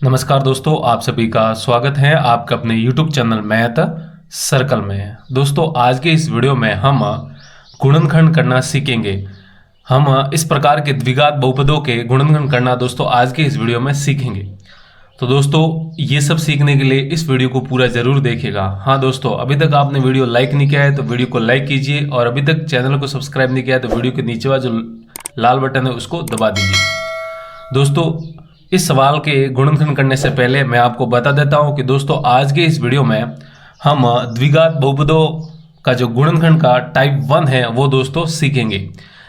नमस्कार दोस्तों, आप सभी का स्वागत है आपका अपने YouTube चैनल मैथ सर्कल में। दोस्तों, आज के इस वीडियो में हम गुणनखंड करना सीखेंगे। हम इस प्रकार के द्विघात बहुपदों के गुणनखंड करना दोस्तों आज के इस वीडियो में सीखेंगे। तो दोस्तों, ये सब सीखने के लिए इस वीडियो को पूरा जरूर देखिएगा। हाँ दोस्तों, अभी तक आपने वीडियो लाइक नहीं किया है तो वीडियो को लाइक कीजिए, और अभी तक चैनल को सब्सक्राइब नहीं किया है तो वीडियो के नीचे वाला जो लाल बटन है उसको दबा दीजिए। दोस्तों, इस सवाल के गुणनखंड करने से पहले मैं आपको बता देता हूं कि दोस्तों आज के इस वीडियो में हम द्विघात बहुपदों का जो गुणनखंड का टाइप 1 है वो दोस्तों सीखेंगे।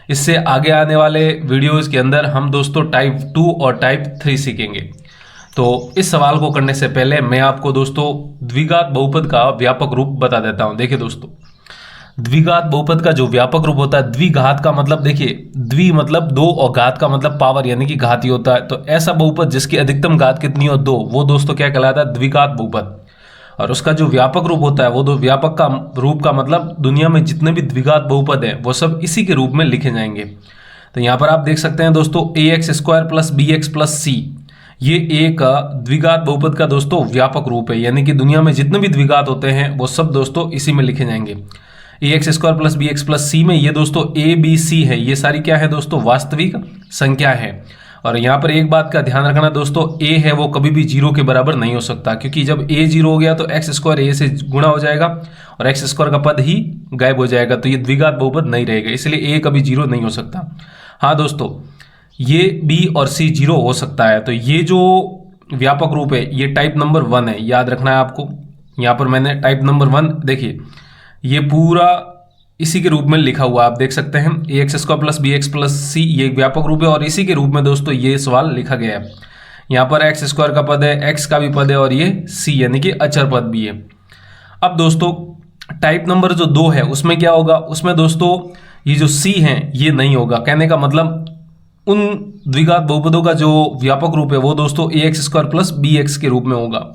इससे आगे आने वाले वीडियोस के अंदर हम दोस्तों टाइप 2 और टाइप 3 सीखेंगे। तो इस सवाल को करने से पहले मैं आपको दोस्तों द्विघात बहुपद का व्यापक रूप बता देता हूं। देखिए दोस्तों, द्विघात बहुपद का जो व्यापक रूप होता है, द्विघात का मतलब देखिए, द्वि मतलब दो और घात का मतलब पावर यानी कि घात ही होता है। तो ऐसा बहुपद जिसकी अधिकतम घात कितनी हो, 2, वो दोस्तों क्या कहलाता है, द्विघात बहुपद। और उसका जो व्यापक रूप होता है वो दो व्यापक का रूप का मतलब दुनिया में जितने भी द्विघात बहुपद है वो सब इसी के रूप में लिखे जाएंगे। तो यहाँ पर आप देख सकते हैं दोस्तों, ax² + bx + c, ये एक द्विघात बहुपद का दोस्तों व्यापक रूप है, यानी कि दुनिया में जितने भी द्विघात होते हैं वो सब दोस्तों इसी में लिखे जाएंगे। ax² + bx + c में ये दोस्तों a b c है, ये सारी क्या है दोस्तों, वास्तविक संख्या है। और यहाँ पर एक बात का ध्यान रखना दोस्तों, a है वो कभी भी 0 के बराबर नहीं हो सकता, क्योंकि जब a 0 हो गया तो x² a से गुणा हो जाएगा और x² का पद ही गायब हो जाएगा, तो ये द्विघात बहुपद नहीं रहेगा, इसलिए a कभी 0 नहीं हो सकता। हाँ दोस्तों, ये b और c 0 हो सकता है। तो ये जो व्यापक रूप है ये टाइप नंबर 1 है, याद रखना है आपको। यहाँ पर मैंने टाइप नंबर 1 देखिए, ये पूरा इसी के रूप में लिखा हुआ आप देख सकते हैं, ax² + bx + c, ये व्यापक रूप है और इसी के रूप में दोस्तों ये सवाल लिखा गया है। यहाँ पर x² का पद है, x का भी पद है और ये c यानी कि अचर पद भी है। अब दोस्तों टाइप नंबर जो 2 है उसमें क्या होगा, उसमें दोस्तों ये जो c है ये नहीं होगा। कहने का मतलब उन द्विघात बहुपदों का जो व्यापक रूप है वो दोस्तों ax² + bx के रूप में होगा,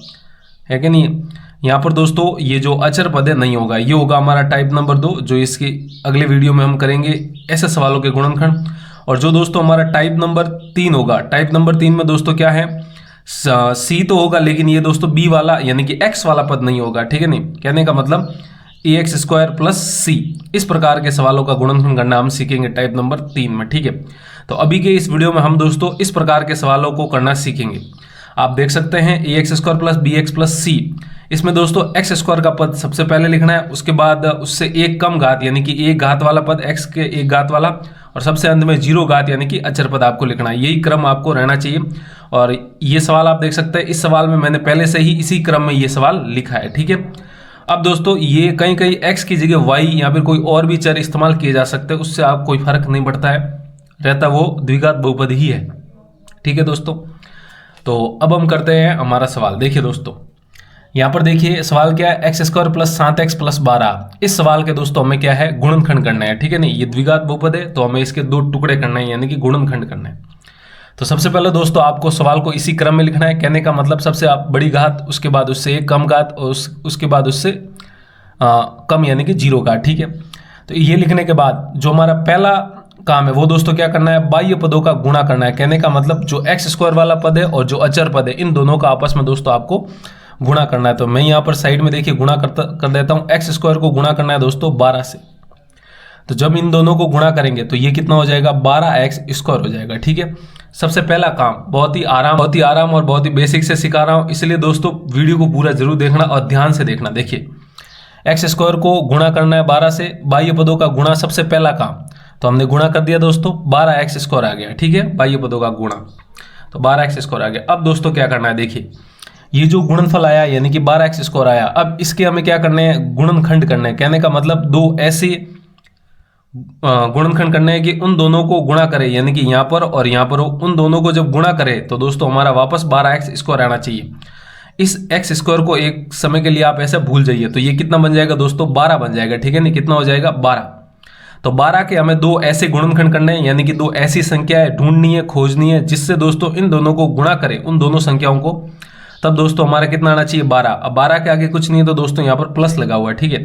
है कि नहीं। यहाँ पर दोस्तों ये जो अचर पद है नहीं होगा, ये होगा हमारा टाइप नंबर 2, जो इसके अगले वीडियो में हम करेंगे ऐसे सवालों के गुणनखंड। और जो दोस्तों हमारा टाइप नंबर 3 होगा, टाइप नंबर 3 में दोस्तों क्या है, सी तो होगा लेकिन ये दोस्तों बी वाला यानी कि एक्स वाला पद नहीं होगा, ठीक है नहीं। कहने का मतलब ax² + c, इस प्रकार के सवालों का गुणनखंड करना हम सीखेंगे टाइप नंबर 3 में, ठीक है। तो अभी के इस वीडियो में हम दोस्तों इस प्रकार के सवालों को करना सीखेंगे। आप देख सकते हैं ax² + bx + c, इसमें दोस्तों x² का पद सबसे पहले लिखना है, उसके बाद उससे एक कम घात यानी कि एक घात वाला पद x के एक घात वाला, और सबसे अंत में 0 घात यानी कि अचर पद आपको लिखना है। यही क्रम आपको रहना चाहिए। और ये सवाल आप देख सकते हैं, इस सवाल में मैंने पहले से ही इसी क्रम में ये सवाल लिखा है, ठीक है। अब दोस्तों ये कहीं कहीं x की जगह y या फिर कोई और भी चर इस्तेमाल किए जा सकते हैं, उससे आप कोई फर्क नहीं पड़ता है, रहता वो द्विघात बहुपद ही है, ठीक है दोस्तों। तो अब हम करते हैं हमारा सवाल। देखिए दोस्तों, यहाँ पर देखिए सवाल क्या है, x² + 7x + 12। इस सवाल के दोस्तों हमें क्या है, गुणनखंड करना है, ठीक है नहीं। ये द्विघात बहुपद है तो हमें इसके 2 टुकड़े करना है यानी कि गुणनखंड करना है। तो सबसे पहले दोस्तों आपको सवाल को इसी क्रम में लिखना है। कहने का मतलब सबसे आप बड़ी घात, उसके बाद उससे एक कम घात और उसके बाद उससे कम यानी कि 0 घात, ठीक है। तो ये लिखने के बाद जो हमारा पहला काम है वो दोस्तों क्या करना है, बाह्य पदों का गुणा करना है। कहने का मतलब जो x² वाला पद है और जो अचर पद है इन दोनों का आपस में दोस्तों आपको गुणा करना है। तो मैं यहाँ पर साइड में देखिए गुणा कर देता हूँ। x² को गुणा करना है दोस्तों 12 से, तो जब इन दोनों को गुणा करेंगे तो ये कितना हो जाएगा, 12x² हो जाएगा, ठीक है। सबसे पहला काम बहुत ही आराम और बहुत ही बेसिक से सिखा रहा हूँ, इसलिए दोस्तों वीडियो को पूरा जरूर देखना और ध्यान से देखना। देखिए x² को गुणा करना है 12 से, बाह्य पदों का गुणा सबसे पहला काम, तो हमने गुणा कर दिया दोस्तों, 12x² आ गया, ठीक है, बाह्य पदों का गुणा, तो 12x² आ गया। अब दोस्तों क्या करना है, देखिए ये जो गुणनफल आया यानी कि 12x² आया, अब इसके हमें क्या करने हैं, गुणनखंड करने हैं। कहने का मतलब 2 ऐसे गुणनखंड करने हैं कि उन दोनों को गुणा करें, यानी कि यहाँ पर और यहाँ पर हो, उन दोनों को जब गुणा करें तो दोस्तों हमारा वापस 12x² आना चाहिए। इस x² को एक समय के लिए आप ऐसे भूल जाइए, तो ये कितना बन जाएगा दोस्तों, 12 बन जाएगा, ठीक है नहीं। कितना हो जाएगा, 12। तो 12 के हमें 2 ऐसे गुणनखंड करने हैं, यानी कि 2 ऐसी संख्याएं ढूंढनी है, खोजनी है, जिससे दोस्तों इन दोनों को गुणा करें, उन दोनों संख्याओं को, तब दोस्तों हमारा कितना आना चाहिए, 12। अब 12 के आगे कुछ नहीं है तो दोस्तों यहाँ पर प्लस लगा हुआ है, ठीक है।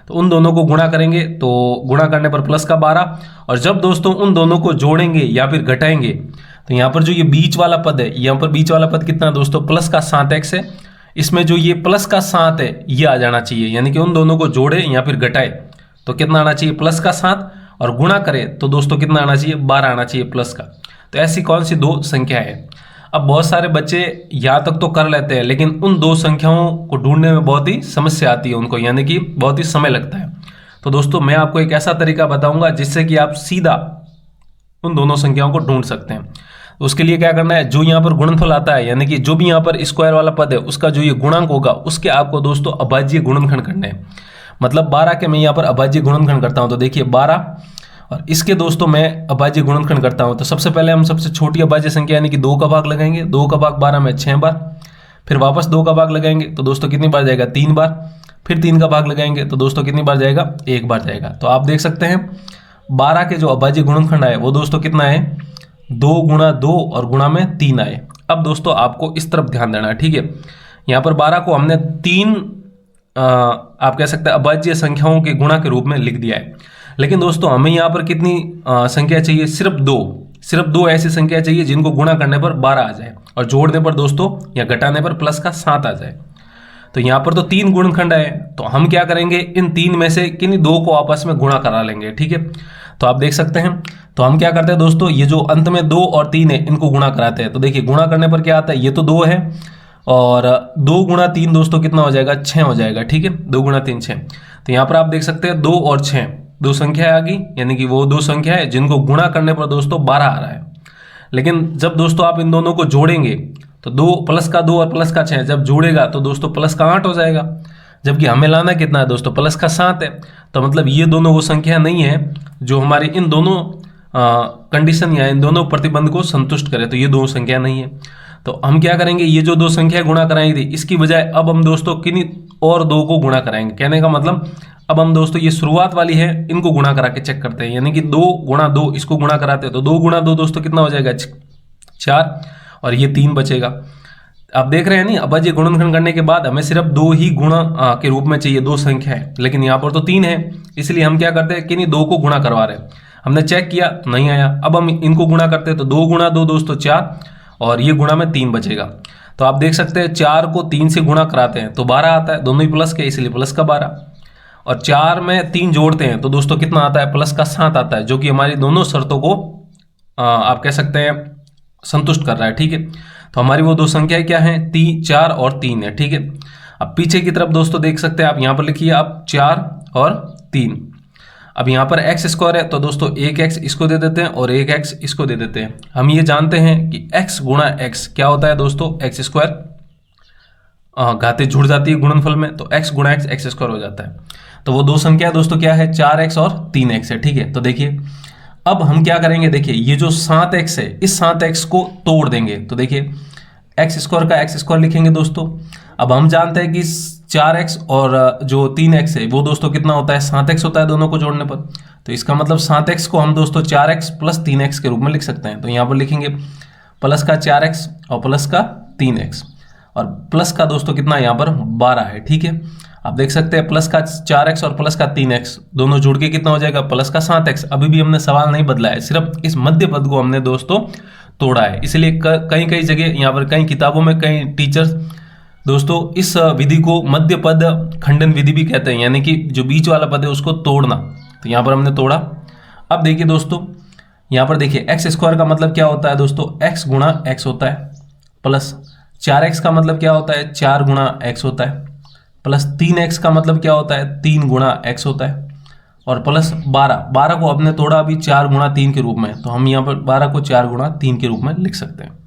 तो उन दोनों को गुणा करेंगे तो गुणा करने पर प्लस का 12, और जब दोस्तों उन दोनों को जोड़ेंगे या फिर घटाएंगे तो यहाँ पर जो ये बीच वाला पद है, यहाँ पर बीच वाला पद कितना है दोस्तों, प्लस का 7x है। इसमें जो ये प्लस का 7 है ये आ जाना चाहिए, यानी कि उन दोनों को जोड़े या फिर घटाए तो कितना आना चाहिए, प्लस का 7, और गुणा करे तो दोस्तों कितना आना चाहिए, 12 आना चाहिए प्लस का। तो ऐसी कौन सी दो संख्या है। अब बहुत सारे बच्चे यहाँ तक तो कर लेते हैं, लेकिन उन दो संख्याओं को ढूंढने में बहुत ही समस्या आती है उनको, यानी कि बहुत ही समय लगता है। तो दोस्तों मैं आपको एक ऐसा तरीका बताऊंगा जिससे कि आप सीधा उन दोनों संख्याओं को ढूंढ सकते हैं। उसके लिए क्या करना है, जो यहाँ पर गुणनफल आता है, यानी कि जो भी यहाँ पर स्क्वायर वाला पद है उसका जो ये गुणांक होगा उसके आपको दोस्तों अभाज्य गुणनखंड करने हैं। मतलब 12 के मैं यहाँ पर अभाज्य गुणनखंड करता हूँ, तो देखिए 12 और इसके दोस्तों मैं अभाज्य गुणनखंड करता हूँ। तो सबसे पहले हम सबसे छोटी अभाज्य संख्या यानी कि 2 का भाग लगाएंगे, 2 का भाग 12 में 6 बार, फिर वापस 2 का भाग लगाएंगे तो दोस्तों कितनी बार जाएगा, 3 बार, फिर 3 का भाग लगाएंगे तो दोस्तों कितनी बार जाएगा, 1 बार जाएगा। तो आप देख सकते हैं 12 के जो अभाज्य गुणनखंड आए वो दोस्तों कितना है, 2 गुणा 2 और गुणा में 3 आए। अब दोस्तों आपको इस तरफ ध्यान देना है, ठीक है। यहाँ पर 12 को हमने 3 आप कह सकते हैं अभाज्य संख्याओं के गुणा के रूप में लिख दिया है, लेकिन दोस्तों हमें यहाँ पर कितनी संख्या चाहिए, सिर्फ दो ऐसी संख्या चाहिए जिनको गुणा करने पर 12 आ जाए और जोड़ने पर दोस्तों या घटाने पर प्लस का 7 आ जाए। तो यहाँ पर तो 3 गुणनखंड है, तो हम क्या करेंगे, इन 3 में से किन्हीं 2 को आपस में गुणा करा लेंगे, ठीक है। तो आप देख सकते हैं, तो हम क्या करते हैं दोस्तों, ये जो अंत में 2 और 3 है इनको गुणा कराते हैं। तो देखिए गुणा करने पर क्या आता है, ये तो 2 है और 2 गुणा 3 दोस्तों कितना हो जाएगा, 6 हो जाएगा, ठीक है। 2 गुणा 3 6। तो यहाँ पर आप देख सकते हैं 2 और 6 दो संख्या आ गई, यानी कि वो 2 संख्या है जिनको गुणा करने पर दोस्तों 12 आ रहा है। लेकिन जब दोस्तों आप इन दोनों को जोड़ेंगे तो 2 प्लस का 2 और प्लस का 6 जब जोड़ेगा तो दोस्तों प्लस का 8 हो जाएगा, जबकि हमें लाना कितना है दोस्तों, प्लस का 7 है। तो मतलब ये दोनों वो संख्या नहीं है जो हमारी इन दोनों कंडीशन या इन दोनों प्रतिबंध को संतुष्ट करे, तो ये 2 संख्या नहीं है। तो हम क्या करेंगे, ये जो 2 संख्या गुणा कराई थी इसकी बजाय अब हम दोस्तों किन्हीं और 2 को गुणा कराएंगे। कहने का मतलब अब हम दोस्तों ये शुरुआत वाली है इनको गुणा करा के चेक करते हैं, यानी कि 2 गुणा 2 इसको गुणा कराते हैं तो 2 गुणा 2 दोस्तों कितना हो जाएगा, 4 और ये 3 बचेगा। आप देख रहे हैं नहीं, अभाज्य गुणनखंड करने के बाद हमें सिर्फ 2 ही गुणा के रूप में चाहिए, 2 संख्या है, लेकिन यहाँ पर तो 3 है, इसलिए हम क्या करते हैं, किन्हीं 2 को गुणा करवा रहे हैं। हमने चेक किया नहीं आया, अब हम इनको गुणा करते हैं तो 2 गुणा 2 दोस्तों 4 और ये गुणा में 3 बचेगा। तो आप देख सकते हैं 4 को 3 से गुणा कराते हैं तो 12 आता है, दोनों ही प्लस के इसलिए प्लस का 12, और 4 में 3 जोड़ते हैं तो दोस्तों कितना आता है, प्लस का 7 आता है, जो कि हमारी दोनों शर्तों को आप कह सकते हैं संतुष्ट कर रहा है, ठीक है। तो हमारी वो 2 संख्याएं क्या हैं, 4 और 3 है, ठीक है। अब पीछे की तरफ दोस्तों देख सकते हैं आप, यहाँ पर लिखिए आप 4 और 3। अब यहाँ पर एक्स स्क्वायर है तो दोस्तों 1x इसको दे देते हैं और 1x इसको दे देते हैं। हम ये जानते हैं कि x गुणा x क्या होता है दोस्तों, एक्स स्क्वायर, घातें जुड़ जाती है गुणनफल में तो x गुणा x एक्स स्क्वायर हो जाता है। तो वो 2 संख्या दोस्तों क्या है, 4x और 3x है, ठीक है। तो देखिए अब हम क्या करेंगे, देखिए ये जो 7x है इस 7x को तोड़ देंगे, तो देखिए एक्स स्क्वायर का एक्स स्क्वायर लिखेंगे दोस्तों। अब हम जानते हैं कि 4x और जो 3x है वो दोस्तों कितना होता है, 7x होता है दोनों को जोड़ने पर। तो इसका मतलब 7x को हम दोस्तों 4x प्लस 3x के रूप में लिख सकते हैं। तो यहाँ पर लिखेंगे प्लस का 4x और प्लस का 3x, और प्लस का दोस्तों कितना यहाँ पर 12 है, ठीक है। आप देख सकते हैं प्लस का 4x और प्लस का 3x दोनों जुड़ के कितना हो जाएगा, प्लस का 7x। अभी भी हमने सवाल नहीं बदला है, सिर्फ इस मध्य पद को हमने दोस्तों तोड़ा है। इसलिए कई जगह यहाँ पर कई किताबों में कई टीचर्स दोस्तों इस विधि को मध्य पद खंडन विधि भी कहते हैं, यानी कि जो बीच वाला पद है उसको तोड़ना। तो यहाँ पर हमने तोड़ा। अब देखिए दोस्तों यहाँ पर देखिए एक्स स्क्वायर का मतलब क्या होता है दोस्तों, x गुणा x होता है, प्लस 4x का मतलब क्या होता है, 4 गुणा x होता है, प्लस 3x का मतलब क्या होता है, 3 गुणा x होता है, और प्लस 12 को हमने तोड़ा अभी 4 गुणा 3 के रूप में, तो हम यहाँ पर 12 को 4 गुणा 3 के रूप में लिख सकते हैं।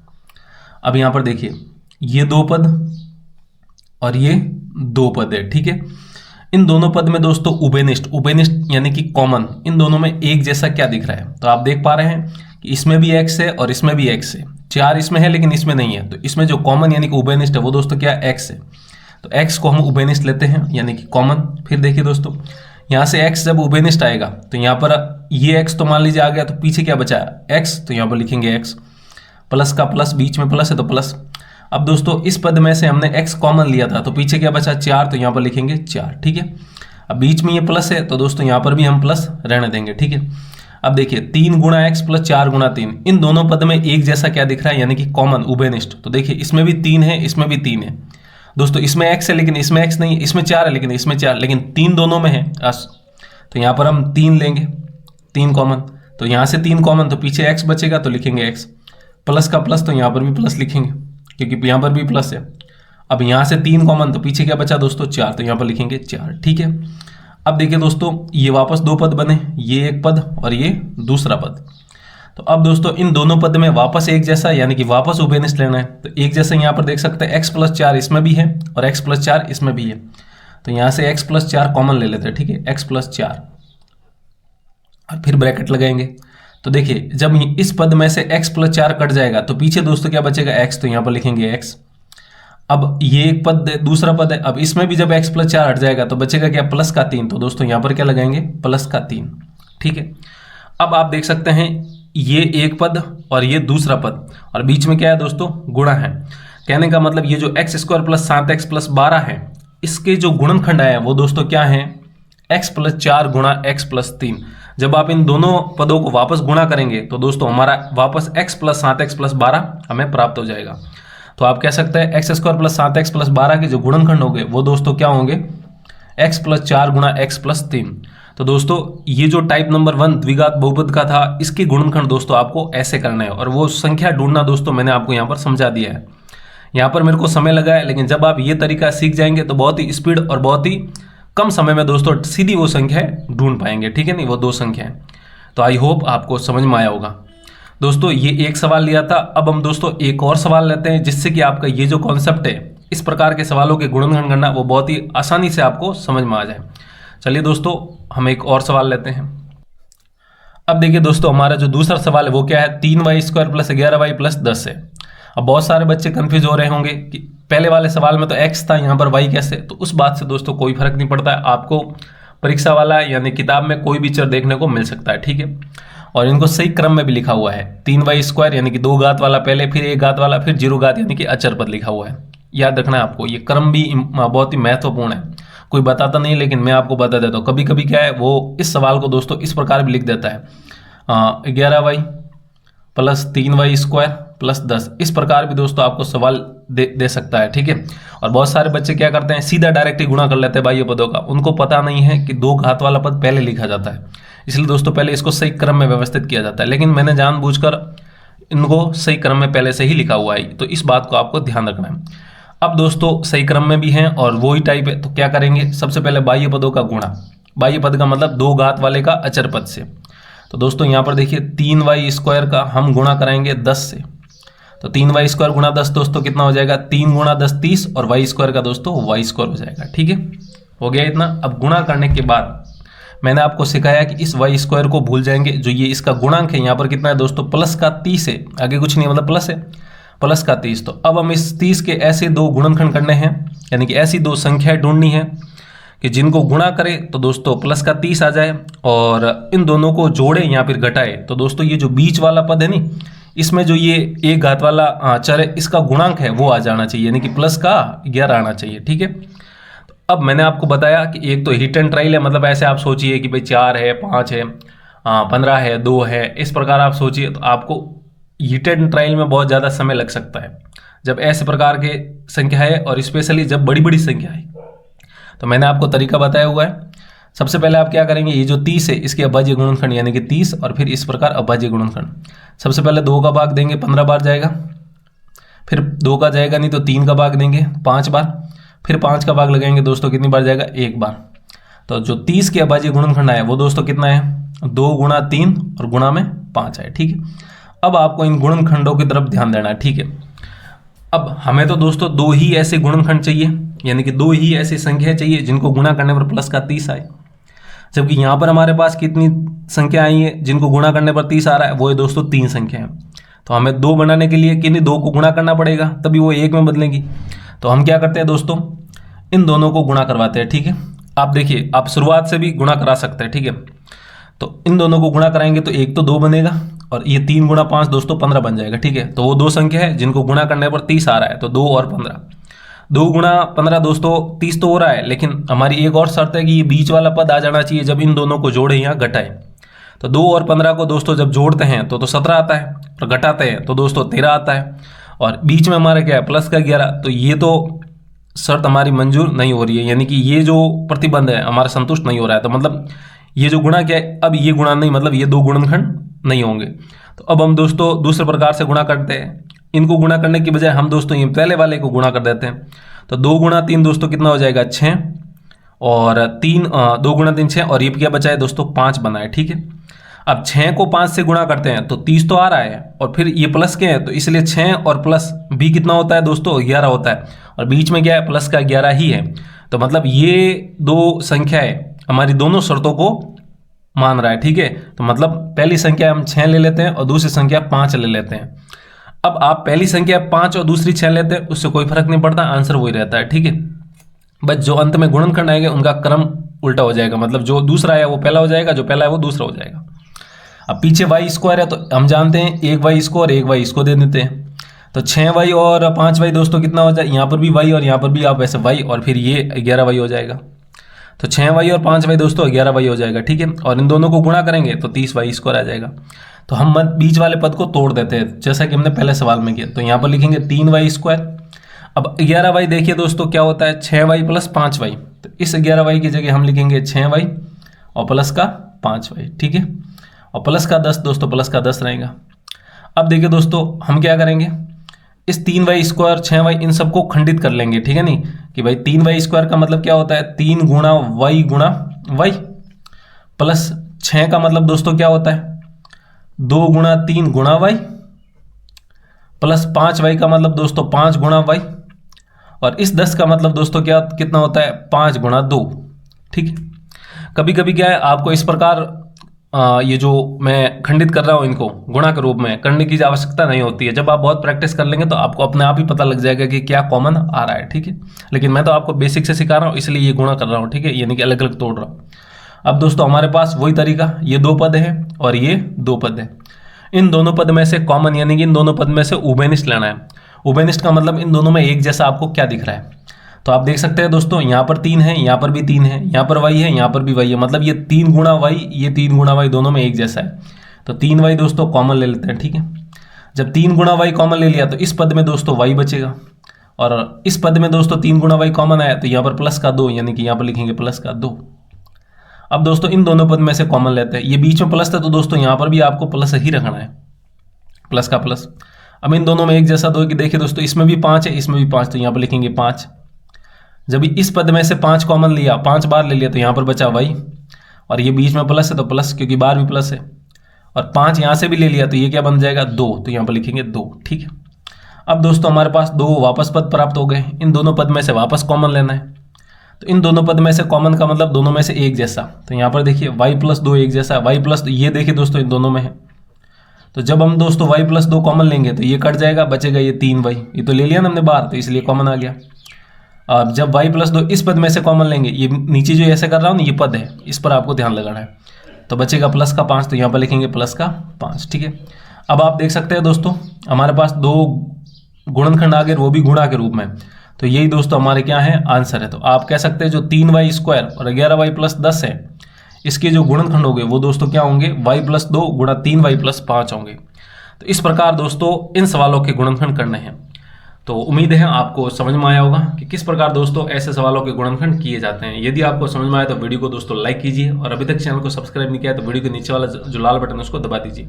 अब यहाँ पर देखिए ये 2 पद और ये 2 पद है, ठीक है। इन दोनों पद में दोस्तों उभयनिष्ठ यानी कि कॉमन, इन दोनों में एक जैसा क्या दिख रहा है, तो आप देख पा रहे हैं कि इसमें भी x है और इसमें भी x है, 4 इसमें है लेकिन इसमें नहीं है। तो इसमें जो कॉमन यानी कि उभयनिष्ठ है वो दोस्तों क्या है, x है। तो x को हम उभयनिष्ठ लेते हैं यानी कि कॉमन। फिर देखिए दोस्तों यहाँ से x जब उभयनिष्ठ आएगा तो यहाँ पर ये x तो मान लीजिए आ गया, तो पीछे क्या बचा है x, तो यहाँ पर लिखेंगे x, प्लस का प्लस, बीच में प्लस है तो प्लस। अब दोस्तों इस पद में से हमने x कॉमन लिया था तो पीछे क्या बचा 4, तो यहाँ पर लिखेंगे 4, ठीक है। अब बीच में ये प्लस है तो दोस्तों यहाँ पर भी हम प्लस रहने देंगे, ठीक है। अब देखिए 3 गुणा एक्स प्लस 4 गुणा 3, इन दोनों पद में एक जैसा क्या दिख रहा है, यानी कि कॉमन उभयनिष्ठ। तो देखिए इसमें भी 3 है, इसमें भी 3 है दोस्तों, इसमें x है लेकिन इसमें x नहीं है, इसमें 4 है लेकिन इसमें 4, लेकिन 3 दोनों में है। तो यहाँ पर हम 3 लेंगे, 3 कॉमन, तो यहाँ से 3 कॉमन, तो पीछे x बचेगा तो लिखेंगे x, प्लस का प्लस तो यहाँ पर भी प्लस लिखेंगे क्योंकि यहाँ पर भी प्लस है। अब यहाँ से 3 कॉमन, तो पीछे क्या बचा दोस्तों 4, तो यहाँ पर लिखेंगे 4। ठीक है, अब देखिए दोस्तों ये वापस 2 पद बने, ये एक पद और ये दूसरा पद। तो अब दोस्तों इन दोनों पद में वापस एक जैसा, यानी कि वापस उभयनिष्ठ लेना है। तो एक जैसा यहाँ पर देख सकते हैं x प्लस 4 इसमें भी है और x प्लस 4 इसमें भी है, तो यहाँ से x प्लस 4 कॉमन ले लेते हैं। ठीक है, x प्लस 4 और फिर ब्रैकेट लगाएंगे। तो देखिए जब इस पद में से x प्लस 4 कट जाएगा तो पीछे दोस्तों क्या बचेगा x, तो यहाँ पर लिखेंगे x। अब ये एक पद दूसरा पद है, अब इसमें भी जब x प्लस 4 हट जाएगा तो बचेगा क्या, प्लस का 3, तो दोस्तों यहाँ पर क्या लगाएंगे, प्लस का 3। ठीक है, अब आप देख सकते हैं ये एक पद और ये दूसरा पद, और बीच में क्या है दोस्तों, गुणा है। कहने का मतलब ये जो x square plus 7x plus 12 है, इसके जो गुणनखंड आए हैं वो दोस्तों क्या है, x प्लस 4 गुणा x प्लस 3। जब आप इन दोनों पदों को वापस गुणा करेंगे तो दोस्तों हमारा वापस x प्लस 7x प्लस 12 हमें प्राप्त हो जाएगा। तो आप कह सकते हैं x square plus 7x plus 12 के जो गुणनखंड होंगे वो दोस्तों क्या होंगे, x प्लस 4 गुणा x प्लस 3। तो दोस्तों ये जो टाइप नंबर 1 द्विघात बहुपद का था, इसके गुणनखंड दोस्तों आपको ऐसे करना है, और वो संख्या ढूंढना दोस्तों मैंने आपको यहाँ पर समझा दिया है। यहाँ पर मेरे को समय लगा है, लेकिन जब आप ये तरीका सीख जाएंगे तो बहुत ही स्पीड और बहुत ही कम समय में दोस्तों सीधी वो संख्याएं ढूंढ पाएंगे। ठीक है नहीं, वो 2 संख्याएं। तो आई होप आपको समझ में आया होगा। दोस्तों ये एक सवाल लिया था, अब हम दोस्तों एक और सवाल लेते हैं, जिससे कि आपका ये जो कॉन्सेप्ट है, इस प्रकार के सवालों के गुणनखंड करना वो बहुत ही आसानी से आपको समझ में आ जाए। चलिए दोस्तों हम एक और सवाल लेते हैं। अब देखिए दोस्तों हमारा जो दूसरा सवाल है वो क्या है, 3y square plus 11y plus 10 है। अब बहुत सारे बच्चे कंफ्यूज हो रहे होंगे कि पहले वाले सवाल में तो x था, यहाँ पर y कैसे। तो उस बात से दोस्तों कोई फर्क नहीं पड़ता है, आपको परीक्षा वाला यानी किताब में कोई भी चर देखने को मिल सकता है। ठीक है, और इनको सही क्रम में भी लिखा हुआ है, 3y स्क्वायर यानी कि 2 घात वाला पहले, फिर 1 घात वाला, फिर 0 घात यानी कि अचर पद लिखा हुआ है। याद रखना है आपको, ये क्रम भी बहुत ही महत्वपूर्ण है, कोई बताता नहीं लेकिन मैं आपको बता देता हूँ। कभी कभी क्या है, वो इस सवाल को दोस्तों इस प्रकार भी लिख देता है, 11y plus 3y square plus 10, इस प्रकार भी दोस्तों आपको सवाल दे सकता है। ठीक है, और बहुत सारे बच्चे क्या करते हैं, सीधा डायरेक्ट ही गुणा कर लेते हैं बाह्य पदों का, उनको पता नहीं है कि 2 घात वाला पद पहले लिखा जाता है, इसलिए दोस्तों पहले इसको सही क्रम में व्यवस्थित किया जाता है। लेकिन मैंने जानबूझकर इनको सही क्रम में पहले से ही लिखा हुआ है, तो इस बात को आपको ध्यान रखना है। अब दोस्तों सही क्रम में भी हैं और वही टाइप है, तो क्या करेंगे, सबसे पहले बाह्य पदों का गुणा, बाह्य पद का मतलब 2 घात वाले का अचर पद से। तो दोस्तों यहाँ पर देखिए 3y स्क्वायर का हम गुणा कराएंगे 10 से, तो 3y स्क्वायर गुणा 10 दोस्तों कितना हो जाएगा, 3 गुणा 10 30, और y स्क्वायर का दोस्तों y स्क्वायर हो जाएगा। ठीक है, हो गया इतना। अब गुणा करने के बाद मैंने आपको सिखाया कि इस y स्क्वायर को भूल जाएंगे, जो ये इसका गुणांक है यहाँ पर कितना है दोस्तों, प्लस का 30 है, आगे कुछ नहीं, मतलब प्लस है, प्लस का 30। तो अब हम इस 30 के ऐसे 2 गुणनखंड करने हैं, यानी कि ऐसी 2 संख्याएं ढूंढनी है कि जिनको गुणा करें तो दोस्तों प्लस का 30 आ जाए, और इन दोनों को जोड़े या फिर घटाए तो दोस्तों ये जो बीच वाला पद है नी, इसमें जो ये 1 घात वाला चर है, इसका गुणांक है वो आ जाना चाहिए, यानी कि प्लस का 11 आना चाहिए। ठीक है, तो अब मैंने आपको बताया कि एक तो हिट एंड ट्रायल है, मतलब ऐसे आप सोचिए कि भाई 4 है, 5 है, 15 है, 2 है, इस प्रकार आप सोचिए, तो आपको हिट एंड ट्रायल में बहुत ज़्यादा समय लग सकता है जब ऐसे प्रकार के संख्या है, और स्पेशली जब बड़ी बड़ी संख्या है। तो मैंने आपको तरीका बताया हुआ है। सबसे पहले आप क्या करेंगे, ये जो 30 है इसके अभाज्य गुणनखंड यानी कि 30, और फिर इस प्रकार अभाज्य गुणनखंड। सबसे पहले 2 का भाग देंगे, 15 बार जाएगा, फिर 2 का जाएगा नहीं तो 3 का भाग देंगे 5 बार, फिर 5 का भाग लगाएंगे दोस्तों कितनी बार जाएगा, 1 बार। तो जो 30 के अभाज्य गुणनखंड है वो दोस्तों कितना है, 2 गुणा 3 और गुणा में 5 है। ठीक है, अब आपको इन गुणनखंडों की तरफ ध्यान देना है। ठीक है, अब हमें तो दोस्तों 2 ही ऐसे गुणनखंड चाहिए, यानी कि 2 ही ऐसी संख्या चाहिए जिनको गुणा करने पर प्लस का 30 आए, जबकि यहाँ पर हमारे पास कितनी संख्या आई है जिनको गुणा करने पर 30 आ रहा है, वो है दोस्तों 3 संख्या है। तो हमें 2 बनाने के लिए किन्हीं 2 को गुणा करना पड़ेगा, तभी वो 1 में बदलेंगी। तो हम क्या करते हैं दोस्तों, इन दोनों को गुणा करवाते हैं। ठीक है, आप देखिए आप शुरुआत से भी गुणा करा सकते हैं। ठीक है, तो इन दोनों को गुणा कराएंगे तो एक तो 2 बनेगा, और ये 3 गुणा 5 दोस्तों 15 बन जाएगा। ठीक है, तो वो 2 संख्या है जिनको गुणा करने पर 30 आ रहा है, तो 2 और 15, 2 गुणा 15 दोस्तों 30 तो हो रहा है, लेकिन हमारी एक और शर्त है कि ये बीच वाला पद आ जाना चाहिए जब इन दोनों को जोड़े या घटाए। तो 2 और 15 को दोस्तों जब जोड़ते हैं तो 17 आता है, और घटाते हैं तो दोस्तों 13 आता है, और बीच में हमारा क्या है प्लस का 11। तो ये तो शर्त हमारी मंजूर नहीं हो रही है, यानी कि ये जो प्रतिबंध है हमारा संतुष्ट नहीं हो रहा है। तो मतलब ये जो गुणा क्या है, अब ये गुणा नहीं, मतलब ये दो गुणनखंड नहीं होंगे। तो अब हम दोस्तों दूसरे प्रकार से गुणा करते हैं। इनको गुणा करने की बजाय हम दोस्तों ये पहले वाले को गुणा कर देते हैं। तो 2 गुणा 3 दोस्तों कितना हो जाएगा 6, और 2 गुणा 3 6, और ये क्या बचा है दोस्तों 5 बना है, ठीक है। अब 6 को 5 से गुणा करते हैं तो 30 तो आ रहा है, और फिर ये प्लस के हैं तो इसलिए 6 और प्लस भी कितना होता है दोस्तों 11 होता है, और बीच में क्या है प्लस का 11 ही है। तो मतलब ये दो संख्याएं हमारी दोनों शर्तों को मान रहा है, ठीक है। तो मतलब पहली संख्या हम 6 ले लेते हैं और दूसरी संख्या 5 ले लेते हैं। अब आप पहली संख्या 5 और दूसरी 6 लेते हैं, उससे कोई फर्क नहीं पड़ता, आंसर वही रहता है, ठीक है। बस जो अंत में गुणनखंड आएंगे उनका क्रम उल्टा हो जाएगा, मतलब जो दूसरा है वो पहला हो जाएगा, जो पहला है वो दूसरा हो जाएगा। अब पीछे वाई स्क्वायर है तो हम जानते हैं 1 वाई इसको और 1 वाई इसको दे देते हैं। तो 6 वाई और 5 वाई दोस्तों कितना हो जाए, यहाँ पर भी वाई और यहाँ पर भी आप वैसे वाई, और फिर ये 11 वाई हो जाएगा। तो 6 वाई और 5 वाई दोस्तों 11 वाई हो जाएगा, ठीक है। और इन दोनों को गुणा करेंगे तो 30 वाई स्क्वायर आ जाएगा। तो हम बीच वाले पद को तोड़ देते हैं जैसा कि हमने पहले सवाल में किया। तो यहाँ पर लिखेंगे 3 वाई स्क्वायर। अब 11 वाई देखिए दोस्तों क्या होता है 6 वाई प्लस 5 वाई। तो इस 11 वाई की जगह हम लिखेंगे 6 वाई और प्लस का 5 वाई, ठीक है। और प्लस का 10 दोस्तों प्लस का 10 रहेगा। अब देखिए दोस्तों हम क्या करेंगे, इस 3 वाई स्क्वायर 6 वाई इन सबको खंडित कर लेंगे, ठीक है। नहीं कि भाई 3 वाई स्क्वायर का मतलब क्या होता है 3 गुणा वाई प्लस 6 का मतलब दोस्तों क्या होता है 2 गुणा 3 गुणा वाई, प्लस 5 वाई का मतलब दोस्तों 5 गुणा वाई, और इस 10 का मतलब दोस्तों क्या कितना होता है 5 गुणा 2, ठीक है। कभी कभी क्या है आपको इस प्रकार ये जो मैं खंडित कर रहा हूँ इनको गुणा के रूप में करने की आवश्यकता नहीं होती है। जब आप बहुत प्रैक्टिस कर लेंगे तो आपको अपने आप ही पता लग जाएगा कि क्या कॉमन आ रहा है, ठीक है। लेकिन मैं तो आपको बेसिक से सिखा रहा हूँ इसलिए ये गुणा कर रहा हूँ, ठीक है, यानी कि अलग अलग तोड़ रहा हूँ। अब दोस्तों हमारे पास वही तरीका, ये 2 पद है और ये 2 पद है। इन दोनों पद में से कॉमन यानी कि इन दोनों पद में से उभयनिष्ठ लेना है। उभयनिष्ठ का मतलब इन दोनों में एक जैसा आपको क्या दिख रहा है। तो आप देख सकते हैं दोस्तों यहाँ पर 3 है, यहाँ पर भी 3 है, यहाँ पर वाई है, यहाँ पर भी वाई है, मतलब ये 3 गुणा वाई ये 3 गुणा वाई दोनों में एक जैसा है। तो 3 वाई दोस्तों कॉमन ले लेते हैं, ठीक है। जब 3 गुणा वाई कॉमन ले लिया तो इस पद में दोस्तों वाई बचेगा, और इस पद में दोस्तों 3 गुणा वाई कॉमन आया तो यहाँ पर प्लस का 2 यानी कि यहाँ पर लिखेंगे प्लस का 2। अब दोस्तों इन दोनों पद में से कॉमन लेते हैं, ये बीच में प्लस था तो दोस्तों यहाँ पर भी आपको प्लस ही रखना है, प्लस का प्लस। अब इन दोनों में एक जैसा दो कि देखिए दोस्तों इसमें भी 5 है इसमें भी 5, तो यहाँ पर लिखेंगे 5। जब इस पद में से 5 कॉमन लिया 5 बार ले लिया तो यहाँ पर बचा वाई, और ये बीच में प्लस है तो प्लस क्योंकि बार भी प्लस है, और 5 यहाँ से भी ले लिया तो ये क्या बन जाएगा 2, तो यहाँ पर लिखेंगे 2, ठीक है। अब दोस्तों हमारे पास 2 वापस पद प्राप्त हो गए। इन दोनों पद में से वापस कॉमन लेना है। तो इन दोनों पद में से कॉमन का मतलब दोनों में से एक जैसा। तो यहाँ पर देखिए y प्लस 2 एक जैसा, y प्लस ये देखिए दोस्तों इन दोनों में है। तो जब हम दोस्तों y प्लस 2 कॉमन लेंगे तो ये कट जाएगा, बचेगा ये 3y, ये तो ले लिया ना हमने बाहर तो इसलिए कॉमन आ गया। अब जब y प्लस 2 इस पद में से कॉमन लेंगे, ये नीचे जो ऐसे कर रहा हूँ ना ये पद है, इस पर आपको ध्यान लगाना है। तो बचेगा प्लस का 5, तो यहाँ पर लिखेंगे प्लस का 5, ठीक है। अब आप देख सकते हैं दोस्तों हमारे पास 2 गुणनखंड आ गए, वो भी गुणा के रूप में। तो यही दोस्तों हमारे क्या है आंसर है। तो आप कह सकते हैं जो 3y स्क्वायर और 11y प्लस 10 है इसके जो गुणनखंड होंगे वो दोस्तों क्या होंगे y प्लस 2 गुणा 3y प्लस 5 होंगे। तो इस प्रकार दोस्तों इन सवालों के गुणनखंड करने हैं। तो उम्मीद है आपको समझ में आया होगा कि किस प्रकार दोस्तों ऐसे सवालों के गुणनखंड किए जाते हैं। यदि आपको समझ में आया तो वीडियो को दोस्तों लाइक कीजिए, और अभी तक चैनल को सब्सक्राइब नहीं किया तो वीडियो के नीचे वाला जो लाल बटन है उसको दबा दीजिए।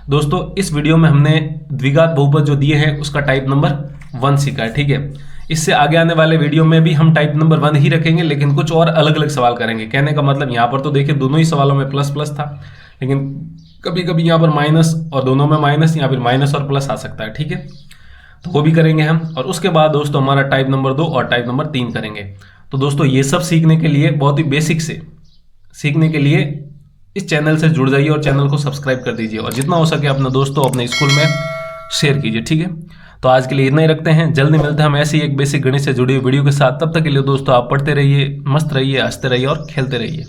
दोस्तों इस वीडियो में हमने द्विघात बहुपद जो दिए हैं उसका टाइप नंबर 1 सीखा है, ठीक है। इससे आगे आने वाले वीडियो में भी हम टाइप नंबर 1 ही रखेंगे, लेकिन कुछ और अलग अलग सवाल करेंगे। कहने का मतलब यहाँ पर तो देखिए दोनों ही सवालों में प्लस प्लस था, लेकिन कभी कभी यहाँ पर माइनस और दोनों में माइनस या फिर माइनस और प्लस आ सकता है, ठीक है। तो वो भी करेंगे हम, और उसके बाद दोस्तों हमारा टाइप नंबर 2 और टाइप नंबर 3 करेंगे। तो दोस्तों ये सब सीखने के लिए बहुत ही बेसिक से सीखने के लिए इस चैनल से जुड़ जाइए और चैनल को सब्सक्राइब कर दीजिए, और जितना हो सके अपने दोस्तों अपने स्कूल में शेयर कीजिए, ठीक है। तो आज के लिए इतना ही रखते हैं, जल्दी मिलते हैं हम ऐसी एक बेसिक गणित से जुड़ी हुई वीडियो के साथ। तब तक के लिए दोस्तों आप पढ़ते रहिए, मस्त रहिए, हंसते रहिए और खेलते रहिए।